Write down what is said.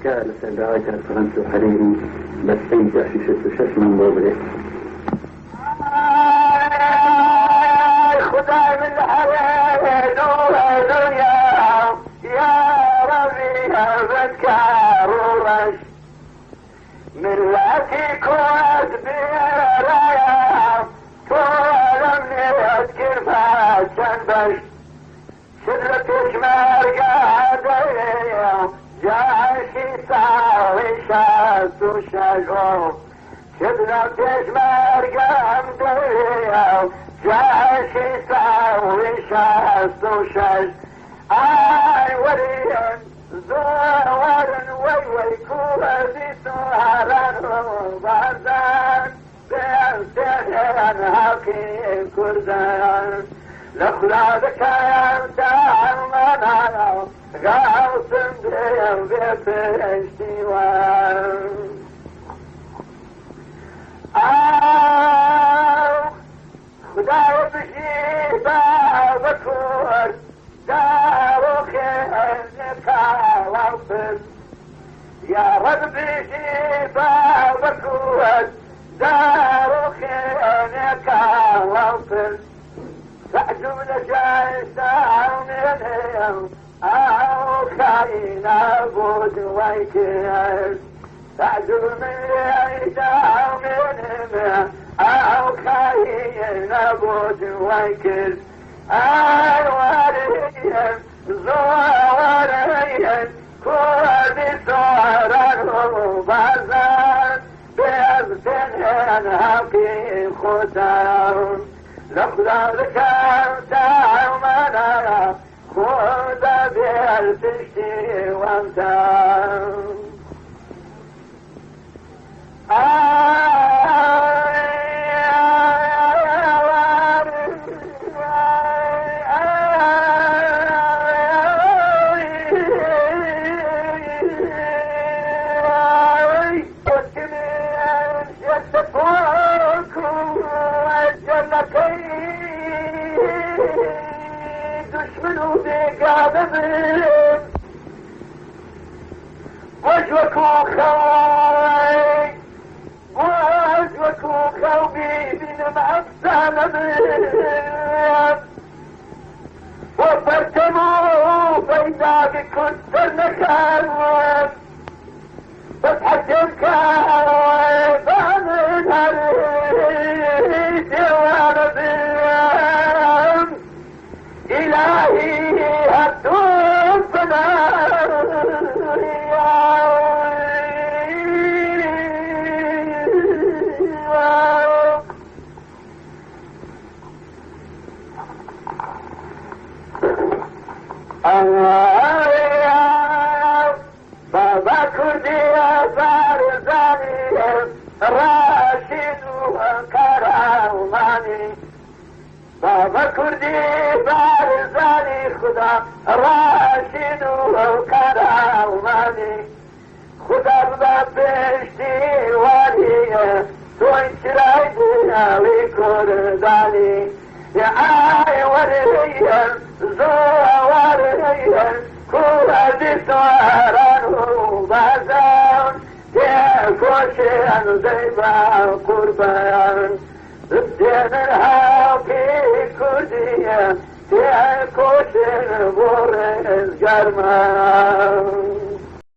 كان سدايك فرنسا وحريري بس تنجح في شش من ضبري خدا من الحياة دنيا يا ربي بذكر ورش من لاتي كوت برايا طول من اذكر فاشن بش شدلتش مرقادة جاشي ساوي شاس وشجو شدلتش مرقادة جاشي ساوي شاس وشج اي وريان زوارن وي كوزي سهران وبعدان بيرتهن هاكي كردان لخلادك انت عمنا غاوسن بيت اشتوان خدا بشي بابكور داروك انك وصل يا ربي شي بابكور داروك انك وصل تعجب لجايز عونيهم او خاين ابود ويكيز تعجب من يعيد عونيهم او خاين ابود ويكيز اي وريهم زواريهم كل سهران وبازان بيبتنهن هاكي خدام لخلالك انت عمنا خذ بيرتشتي وانت دشمنو بقادم وجهك وخوي وجهك وخوي بين معسلم وفرتمو فإذا كنت نخاوي بس حجمك بان الهريس وانا بيام إلهي هدوم بابا كردي بارزاني راشد وكراماني بابا كردي بارزاني خدا راشد وكراماني خدا ببشتي والي تو انشرايدي علي كرداني يا اي وريا زواريا كردي سواران وبازان كوشان زيبا قربان الدين الهاوكي كردية كوشان بورز جرمان